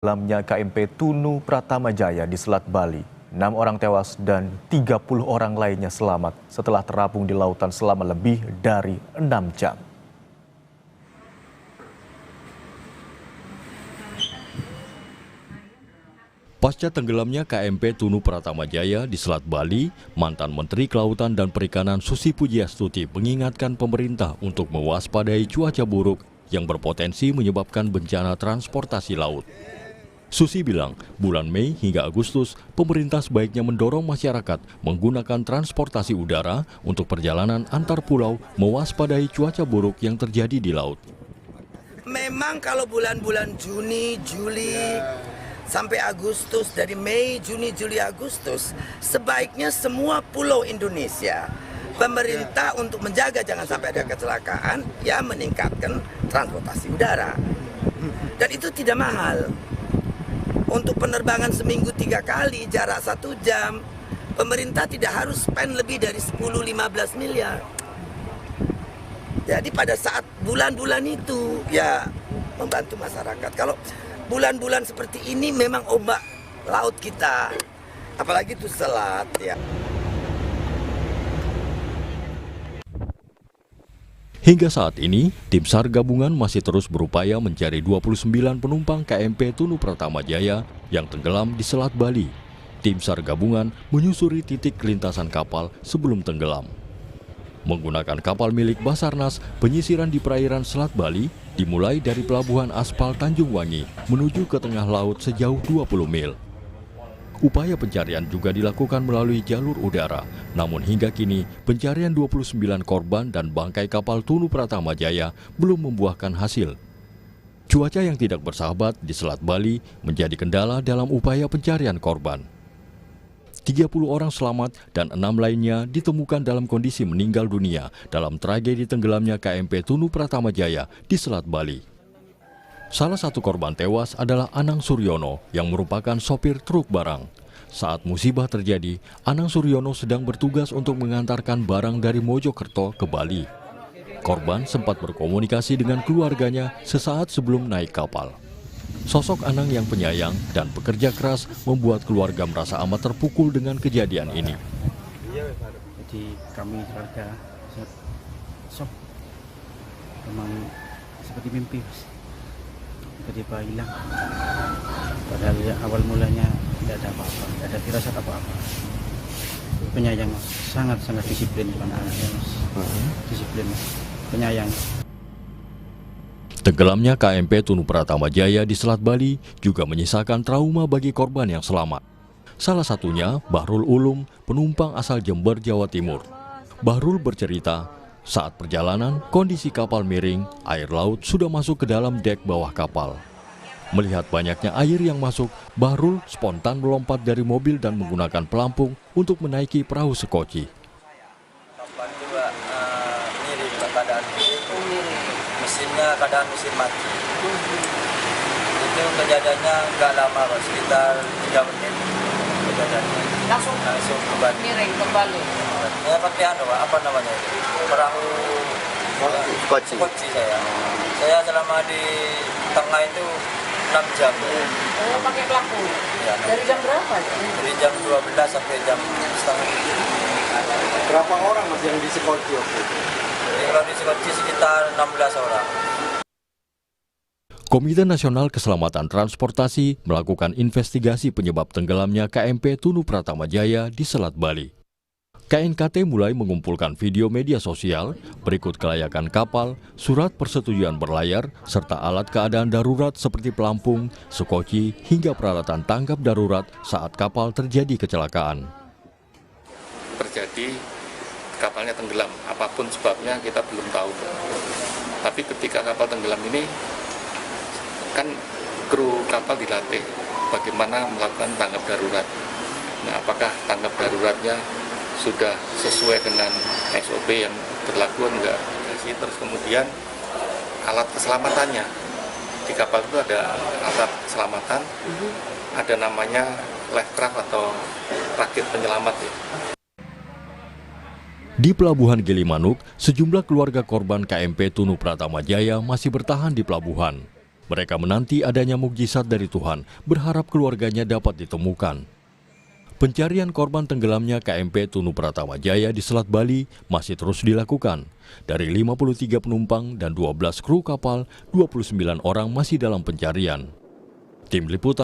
Dalamnya KMP Tunu Pratama Jaya di Selat Bali. 6 orang tewas dan 30 orang lainnya selamat setelah terapung di lautan selama lebih dari 6 jam. Pasca tenggelamnya KMP Tunu Pratama Jaya di Selat Bali, mantan Menteri Kelautan dan Perikanan Susi Pujiastuti mengingatkan pemerintah untuk mewaspadai cuaca buruk yang berpotensi menyebabkan bencana transportasi laut. Susi bilang, bulan Mei hingga Agustus, pemerintah sebaiknya mendorong masyarakat menggunakan transportasi udara untuk perjalanan antar pulau mewaspadai cuaca buruk yang terjadi di laut. Memang kalau bulan-bulan Juni, Juli, sampai Agustus, dari Mei, Juni, Juli, Agustus, sebaiknya semua pulau Indonesia, pemerintah untuk menjaga jangan sampai ada kecelakaan, ya meningkatkan transportasi udara. Dan itu tidak mahal. Untuk penerbangan seminggu 3 kali, jarak 1 jam, pemerintah tidak harus spend lebih dari 10-15 miliar. Jadi pada saat bulan-bulan itu, ya membantu masyarakat. Kalau bulan-bulan seperti ini memang ombak laut kita, apalagi itu selat ya. Hingga saat ini, tim SAR gabungan masih terus berupaya mencari 29 penumpang KMP Tunu Pratama Jaya yang tenggelam di Selat Bali. Tim SAR gabungan menyusuri titik lintasan kapal sebelum tenggelam. Menggunakan kapal milik Basarnas, penyisiran di perairan Selat Bali dimulai dari pelabuhan aspal Tanjung Wangi menuju ke tengah laut sejauh 20 mil. Upaya pencarian juga dilakukan melalui jalur udara, namun hingga kini pencarian 29 korban dan bangkai kapal Tunu Pratama Jaya belum membuahkan hasil. Cuaca yang tidak bersahabat di Selat Bali menjadi kendala dalam upaya pencarian korban. 30 orang selamat dan 6 lainnya ditemukan dalam kondisi meninggal dunia dalam tragedi tenggelamnya KMP Tunu Pratama Jaya di Selat Bali. Salah satu korban tewas adalah Anang Suryono yang merupakan sopir truk barang. Saat musibah terjadi, Anang Suryono sedang bertugas untuk mengantarkan barang dari Mojokerto ke Bali. Korban sempat berkomunikasi dengan keluarganya sesaat sebelum naik kapal. Sosok Anang yang penyayang dan pekerja keras membuat keluarga merasa amat terpukul dengan kejadian ini. Jadi kami keluarga shock, memang seperti mimpi. Tiba-tiba hilang, padahal ya, awal mulanya tidak ada apa-apa, tidak ada firasat apa-apa. Penyayang, sangat-sangat disiplin anak-anaknya, disiplin, penyayang. Tenggelamnya KMP Tunu Pratama Jaya di Selat Bali juga menyisakan trauma bagi korban yang selamat. Salah satunya Bahrul Ulum, penumpang asal Jember, Jawa Timur. Bahrul bercerita, saat perjalanan, kondisi kapal miring, air laut sudah masuk ke dalam dek bawah kapal. Melihat banyaknya air yang masuk, Bahrul spontan melompat dari mobil dan menggunakan pelampung untuk menaiki perahu sekoci. Kapal juga miring keadaan mesinnya keadaan mesin mati. Itu kejadiannya nggak lama, sekitar 3 menit kejadiannya. Langsung miring kembali. Ya pakai apa namanya itu? Perahu skoci saya. Saya selama di tengah itu 6 jam. Oh, pakai pelampung? Ya, dari jam berapa? Dari jam 12 sampai jam setengah. Berapa orang mas yang di skoci waktu itu? Kalau di skoci sekitar 16 orang. Komite Nasional Keselamatan Transportasi melakukan investigasi penyebab tenggelamnya KMP Tunu Pratama Jaya di Selat Bali. KNKT mulai mengumpulkan video media sosial, berikut kelayakan kapal, surat persetujuan berlayar, serta alat keadaan darurat seperti pelampung, sekoci, hingga peralatan tanggap darurat saat kapal terjadi kecelakaan. Terjadi kapalnya tenggelam, apapun sebabnya kita belum tahu. Tapi ketika kapal tenggelam ini, kan kru kapal dilatih bagaimana melakukan tanggap darurat. Nah, apakah tanggap daruratnya sudah sesuai dengan SOP yang berlaku enggak? Terus kemudian alat keselamatannya di kapal itu ada alat keselamatan, ada namanya life craft atau rakit penyelamat. Di Pelabuhan Gilimanuk, sejumlah keluarga korban KMP Tunu Pratama Jaya masih bertahan di pelabuhan. Mereka menanti adanya mukjizat dari Tuhan, berharap keluarganya dapat ditemukan. Pencarian korban tenggelamnya KMP Tunu Pratama Jaya di Selat Bali masih terus dilakukan. Dari 53 penumpang dan 12 kru kapal, 29 orang masih dalam pencarian. Tim Liputan